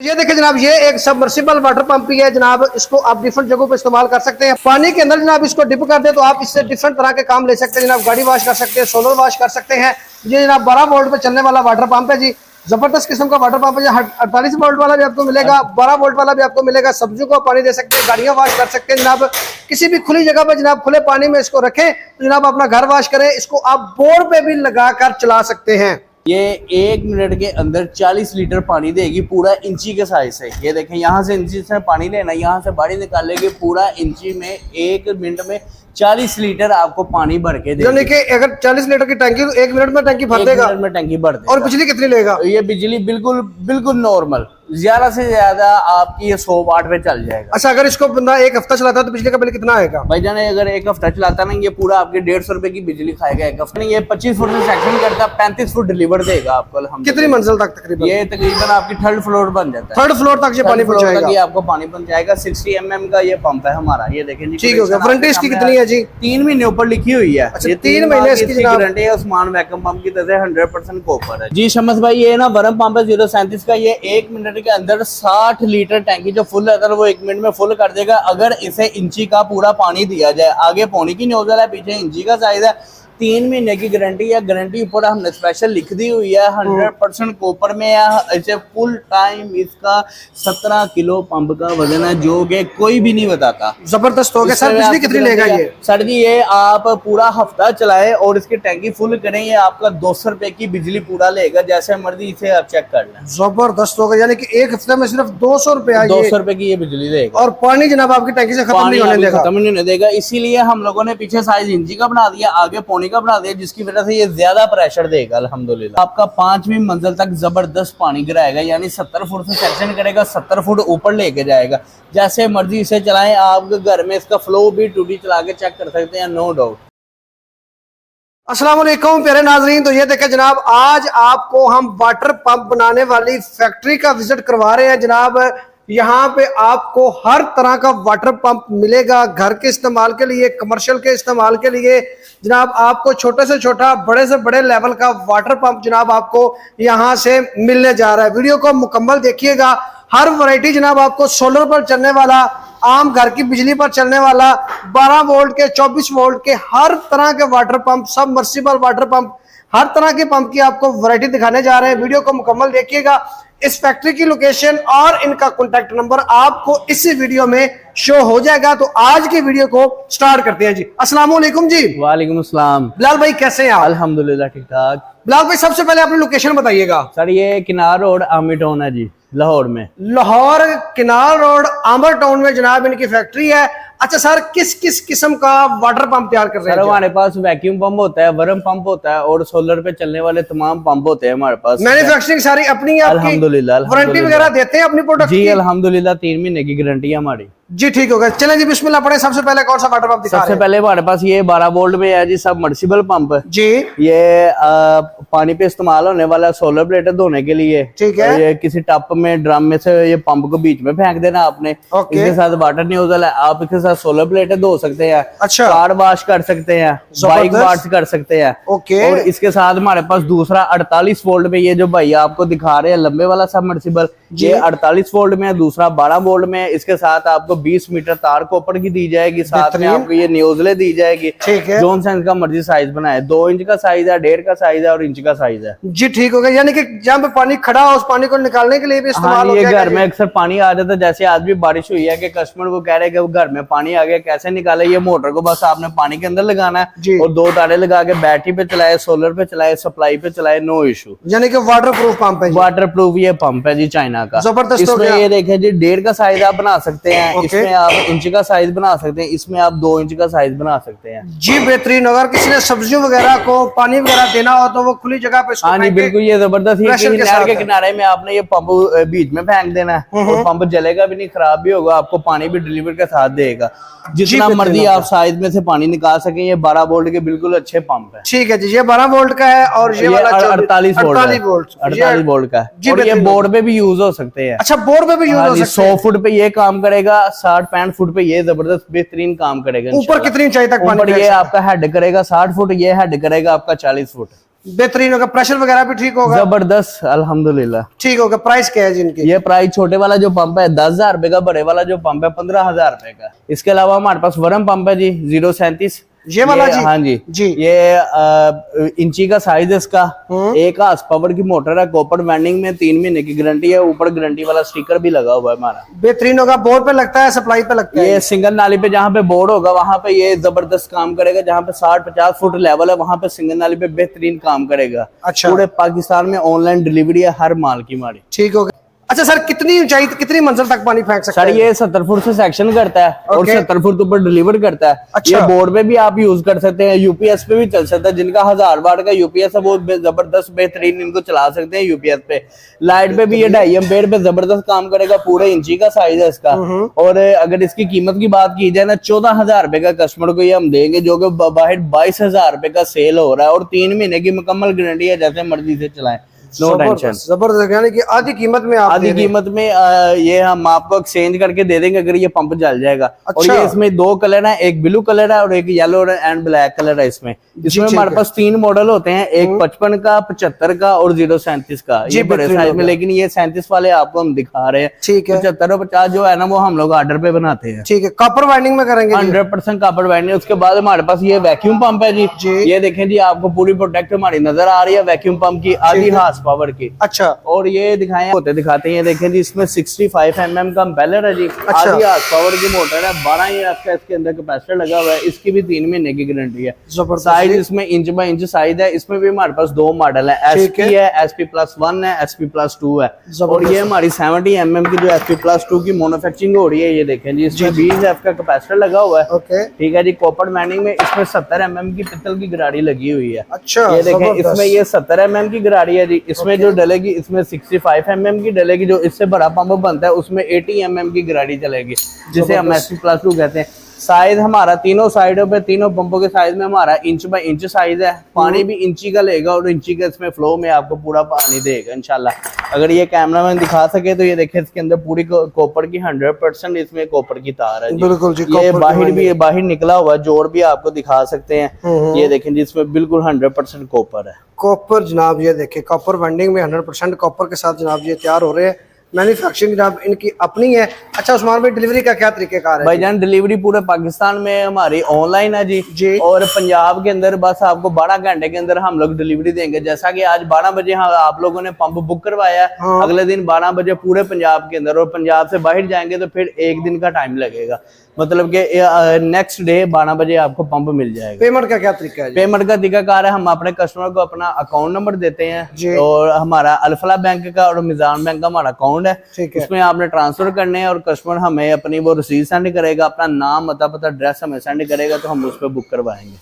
ये देखिए जनाब, ये एक सबमर्सिबल वाटर पंप ही है जनाब। इसको आप डिफरेंट जगहों पे इस्तेमाल कर सकते हैं। पानी के अंदर जनाब इसको डिप कर दे तो आप इससे डिफरेंट तरह के काम ले सकते हैं जनाब। गाड़ी वॉश कर सकते हैं, सोलर वॉश कर सकते हैं। ये जनाब 12 वोल्ट पे चलने वाला वाटर पंप है जी। जबरदस्त किस्म का वाटर पंप है। 48 वोल्ट वाला भी आपको मिलेगा, 12 वोल्ट वाला भी आपको मिलेगा। सब्जियों को पानी दे सकते हैं, गाड़ियां वॉश कर सकते हैं जनाब। किसी भी खुली जगह पर जनाब खुले पानी में इसको रखें तो जनाब अपना घर वॉश करें। इसको आप बोर्ड पे भी लगा कर चला सकते हैं। ये 1 मिनट के अंदर 40 लीटर पानी देगी, पूरा इंची के साइज से। ये देखें, यहाँ से इंची से पानी लेना, यहाँ से बाहर निकालेगी, पूरा इंची में 1 मिनट में 40 लीटर आपको पानी भर के देगी। यानी कि अगर 40 लीटर की टंकी तो 1 मिनट में टंकी भर देगा। 1 मिनट में टंकी भर देगा। और बिजली कितनी लेगा? ये बिजली बिल्कुल नॉर्मल, ज्यादा से ज्यादा आपकी ये 100 वाट पे चल जाएगा। अच्छा, अगर इसको बंदा 1 हफ्ता चलाता है तो बिजली का बिल कितना आएगा? भाई जाने, अगर 1 हफ्ता चलाता ना, ये पूरा आपके 150 रुपए की बिजली खाएगा 1 हफ्ते। ये 25 फुट से सेक्शन करता, 35 फुट डिलीवर देगा आपको। कितनी मंजिल तक तकरीबन? ये तकरीबन आपकी 3rd फ्लोर बन जाता है। 3rd फ्लोर तक ये पानी पहुंचाएगा। ये आपको पानी पहुंचाएगा। 60 mm का ये पंप है हमारा। ये देखें जी, ठीक हो गया। वारंटी इसकी कितनी है जी? 3 महीने ऊपर लिखी हुई है। अच्छा, 3 महीने इसकी गारंटी है। उस्मान वैक्यूम पंप की तरह 100% कॉपर है जी। शमस भाई, ये ना वर्म पंप है 037 का। ये 1 मिनट के अंदर 60 लीटर टैंकी जो फुल रहता है वो 1 मिनट में फुल कर देगा। अगर इसे इंची का पूरा पानी दिया जाए, आगे पौने की नोजल है, पीछे इंची का साइज है। 3 महीने की गारंटी है। गारंटी ऊपर हमने स्पेशल लिख दी हुई है। 100% कॉपर में है। इसे फुल टाइम इसका 17 किलो पंप का वजन है, जो कि कोई भी नहीं बताता। जबरदस्त हो गया। सर बिजली कितनी लेगा ये? सर जी, ये आप पूरा हफ्ता चलाए और इसकी टैंकी फुल करें, ये आपका 200 रुपए की बिजली पूरा लेगा। जैसे मर्जी इसे आप चेक कर लें। जबरदस्त हो गया। यानी कि 1 हफ्ते में सिर्फ 200 रुपया, 200 रुपए की ये बिजली देगा। और पानी जनाब आपकी टैंकी से खत्म नहीं होने देगा। इसीलिए हम लोगों ने पीछे साइज इंची का बना दिया, आगे पौने का बना दिया, जिसकी वजह से ये ज्यादा प्रेशर देगा। अल्हम्दुलिल्लाह आपका 5वीं मंजिल तक जबरदस्त पानी गिराएगा। यानी 70 फुट से सेक्शन करेगा, 70 फुट ऊपर लेके जाएगा। जैसे मर्जी इसे चलाएं। आपके घर में इसका फ्लो भी टूटी चला के चेक कर सकते हैं, नो डाउट। अस्सलाम वालेकुम प्यारे नाजरीन। तो ये देखें जनाब, आज आपको हम वाटर पंप बनाने वाली फैक्ट्री का विजिट करवा रहे हैं जनाब। यहाँ पे आपको हर तरह का वाटर पंप मिलेगा, घर के इस्तेमाल के लिए, कमर्शियल के इस्तेमाल के लिए जनाब। आपको छोटे से छोटा, बड़े से बड़े लेवल का वाटर पंप जनाब आपको यहाँ से मिलने जा रहा है। वीडियो को मुकम्मल देखिएगा। हर वैरायटी जनाब आपको सोलर पर चलने वाला, आम घर की बिजली पर चलने वाला, 12 वोल्ट के, 24 वोल्ट के, हर तरह के water pump, submersible water pump, हर तरह के पंप की आपको वैरायटी दिखाने जा रहे हैं। वीडियो को मुकम्मल देखिएगा। इस फैक्ट्री की लोकेशन और इनका कॉन्टैक्ट नंबर आपको इसी वीडियो में शो हो जाएगा। तो आज की वीडियो को स्टार्ट करते हैं जी। अस्सलाम वालेकुम जी। वालेकुम अस्सलाम। बिलाल भाई कैसे हैं आप? अल्हम्दुलिल्लाह ठीक ठाक। बिलाल भाई, सबसे पहले अपनी लोकेशन बताइएगा। सर ये किनार रोड आमिर टाउन है जी, लाहौर में। लाहौर किनार रोड आमिर टाउन में जनाब इनकी फैक्ट्री है। अच्छा सर, किस किस किस्म का वाटर पंप तैयार कर रहे हैं? सर हमारे पास वैक्यूम पंप होता है, वर्म पंप होता है और सोलर पे चलने वाले तमाम पंप होते हैं हमारे पास। मैन्युफैक्चरिंग सारी अपनी है? अल्हम्दुलिल्लाह। वारंटी वगैरह देते हैं अपनी प्रोडक्ट जी? अल्हम्दुलिल्लाह 3 महीने की गारंटी है हमारी जी। ठीक होगा, चलें जी बिस्मिल्लाह पढ़े। सबसे पहले कौन सा वाटर पंप दिखा रहे हैं? सबसे पहले हमारे पास ये 12 वोल्ट में है जी, सबमर्सिबल पंप जी। ये पानी पे इस्तेमाल होने वाला सोलर प्लेट धोने के लिए। ठीक है। ये किसी टप में, ड्रम में से ये पंप को बीच में फेंक देना आपने। इसके साथ वाटर न्यूजल है, आप इसके साथ सोलर प्लेट धो सकते हैं। अच्छा। कार वॉश कर सकते हैं, बाइक वॉश कर सकते हैं। ओके। और इसके साथ हमारे पास दूसरा 48 वोल्ट में, ये जो भाई आपको दिखा रहे हैं लंबे वाला सबमर्सिबल, ये 48 वोल्ट में है। दूसरा 12 वोल्ट में है। इसके साथ आपको 20 मीटर तार कॉपर की दी जाएगी, साथ में आपको ये न्यूजले दी जाएगी। ठीक है। जोन साइज का मर्जी साइज बनाए, 2 इंच का साइज है, 1.5 का साइज है और इंच का साइज है जी। ठीक हो गया। यानी कि जहाँ पे पानी खड़ा हो उस पानी को निकालने के लिए भी इस्तेमाल होता है। घर में अक्सर पानी आ जाता है, जैसे आज भी बारिश हुई है कि कस्टमर को कह रहे हैं कि वो घर में पानी आ गया, कैसे निकाले। ये मोटर को बस आपने पानी के अंदर लगाना है और 2 तारे लगा के बैटरी पे चलाए, सोलर पे चलाए, सप्लाई पे चलाए, नो इशू। यानी कि वाटर प्रूफ पंप है? वाटर प्रूफ ये पंप है जी, चाइना का। जबरदस्त। इसमें ये देखें जी, 1.5 का साइज आप बना सकते हैं। इसमें आप इंच का साइज बना सकते हैं, इसमें आप 2 इंच का साइज बना सकते हैं जी। बेहतरीन। अगर किसी ने सब्जियों वगैरह को पानी वगैरह देना हो तो वो खुली जगह पे। हाँ जी बिल्कुल, ये जबरदस्त। नहर के किनारे में आपने ये पंप बीच में फेंक देना है और पंप जलेगा भी नहीं, खराब भी होगा, आपको पानी भी डिलीवर के साथ देगा। जितना मर्जी आप साइज में से पानी निकाल सकें। ये 12 वोल्ट के बिल्कुल अच्छे पंप है। ठीक है जी। ये 12 वोल्ट का है और ये वाला 48 वोल्ट का है और ये बोर्ड पे भी यूज हो सकते हैं। अच्छा, बोर्ड पे भी यूज हो सकते हैं। 100 फुट पे ये काम करेगा, 60-65 फुट पे ये जबरदस्त बेहतरीन काम करेगा। ऊपर कितनी ऊंचाई तक पानी? ये आपका हेड करेगा 60 फुट, ये हेड करेगा आपका 40 फुट। बेहतरीन होगा, प्रेशर वगैरह भी ठीक होगा, जबरदस्त अल्हम्दुलिल्लाह। ठीक होगा। प्राइस क्या है जी इनकी? ये प्राइस छोटे वाला जो पंप है 10,000 रुपए का, बड़े वाला जो पंप है 15,000 रुपए का। इसके अलावा हमारे पास वरम पंप है जी 037, ये वाला जी? हाँ जी जी। ये इंची का साइज है इसका, 1 हार्स पावर की मोटर है, कॉपर वाइंडिंग में 3 महीने की गारंटी है, ऊपर गारंटी वाला स्टिकर भी लगा हुआ है हमारा। बेहतरीन होगा। बोर्ड पे लगता है, सप्लाई पे लगता है? ये सिंगल नाली पे जहाँ पे बोर्ड होगा वहां पे ये जबरदस्त काम करेगा, जहाँ पे 60-50 फुट लेवल है वहां पे सिंगल नाली पे बेहतरीन काम करेगा। अच्छा। पूरे पाकिस्तान में ऑनलाइन डिलीवरी है हर माल की हमारी। ठीक हो गया। अच्छा सर, कितनी ऊंचाई, कितनी मंजिल तक पानी फेंक सकते सर हैं? ये 70 फुट से सेक्शन करता है और ओके। 70 फुट ऊपर डिलीवर करता है। अच्छा। ये बोर्ड पे भी आप यूज कर सकते हैं, यूपीएस पे भी चल सकता है। जिनका 1000 वाट का यूपीएस है वो जबरदस्त बेहतरीन इनको चला सकते हैं यूपीएस पे। लाइट पे भी ये 2.5 एम्पेयर पे जबरदस्त काम करेगा, पूरे इंची का साइज है इसका। और अगर इसकी कीमत की बात की जाए ना, 14,000 रुपए का कस्टमर को ये हम देंगे, जो कि बाहर 22,000 रुपए का सेल हो रहा है, और 3 महीने की मुकम्मल गारंटी है, जैसे मर्जी से चलाएं, नो टेंशन। जबरदस्त, यानी कि आधी कीमत में आप आधी कीमत में ये हम आपको एक्सचेंज करके दे देंगे अगर ये पंप जल जाएगा। अच्छा। और ये इसमें 2 कलर है, एक ब्लू कलर है और एक येलो एंड ब्लैक कलर है। इसमें हमारे पास 3 मॉडल होते हैं, एक 55 का, 75 का और 037 का। ये बड़े साइज में, लेकिन ये 37 वाले आपको हम दिखा रहे हैं। ठीक है। 75 और 50 जो है ना वो हम लोग ऑर्डर पे बनाते हैं। ठीक है। कॉपर वाइंडिंग में करेंगे? 100% कॉपर वाइंडिंग। उसके बाद हमारे पास ये वैक्यूम पंप है जी। ये देखें जी, आपको पूरी प्रोटेक्ट हमारी नजर आ रही है वैक्यूम पंप की, आधी हार्स पावर की। अच्छा। और ये दिखाएं होते दिखाते हैं, ये देखें जी, इसमें 65 mm का इम्पेलर है जी। अच्छा। आधी हार्स पावर की मोटर है, 12 EF का इसके अंदर कैपेसिटर लगा हुआ है। इसकी भी 3 महीने की गारंटी है। साइज इसमें इंच बाय इंच साइज है। इसमें भी हमारे पास 2 मॉडल है, SP है, SP+1 है, SP+2 है। और ये हमारी 70 mm की जो SP+2 की मैन्युफैक्चरिंग हो रही है, ये देखें जी, इसमें 20 F का कैपेसिटर लगा हुआ है। ओके। ठीक है जी। कॉपर वाइंडिंग में इसमें 70 mm की पित्तल की गराड़ी लगी हुई है। अच्छा। ये देखें, इसमें ये 70 mm की गराड़ी है जी। इसमें जो डलेगी, इसमें 65 mm की डलेगी। जो इससे बड़ा पंप बनता है उसमें 80 mm की गराड़ी चलेगी, जिसे हम SP+2 कहते हैं। साइज हमारा तीनों साइडों पे, तीनों पंपों के साइज में हमारा इंच बाय इंच साइज है। पानी भी इंची का लेगा और इंची का इसमें फ्लो में आपको पूरा पानी देगा इंशाल्लाह। अगर ये कैमरामैन दिखा सके तो ये देखें, इसके अंदर पूरी कॉपर की 100% इसमें कॉपर की तार है जी। बिल्कुल जी। ये बाहर भी, बाहर निकला हुआ जोड़ भी आपको दिखा सकते हैं। ये देखें जी, इसमें बिल्कुल 100% कॉपर है। कॉपर जनाब, ये देखें, कॉपर वाइंडिंग में 100% कॉपर के साथ जनाब ये तैयार हो रहे हैं। मैन्युफैक्चरिंग जनाब इनकी अपनी है। अच्छा उस्मान भाई, डिलीवरी का क्या तरीकेकार है? भाईजान डिलीवरी पूरे पाकिस्तान में हमारी ऑनलाइन है जी। और पंजाब के अंदर बस आपको 12 घंटे के अंदर हम लोग डिलीवरी देंगे। जैसा कि आज 12 बजे आप लोगों ने पंप बुक करवाया है, हाँ। अगले दिन 12 बजे पूरे पंजाब के अंदर, और पंजाब से बाहर जाएंगे तो फिर 1 दिन का टाइम लगेगा। मतलब कि नेक्स्ट डे 12 बजे आपको पंप मिल जाएगा। पेमेंट का क्या तरीका है? पेमेंट का तरीकाकार है, हम अपने कस्टमर को अपना अकाउंट नंबर देते हैं, और हमारा अल्फला बैंक का और मिजान बैंक का हमारा अकाउंट है। उसमें आपने ट्रांसफर करने हैं और कस्टमर हमें अपनी वो रसीद सेंड करेगा, अपना नाम, पता, एड्रेस हमें सेंड करेगा, तो हम उस पर बुक करवाएंगे।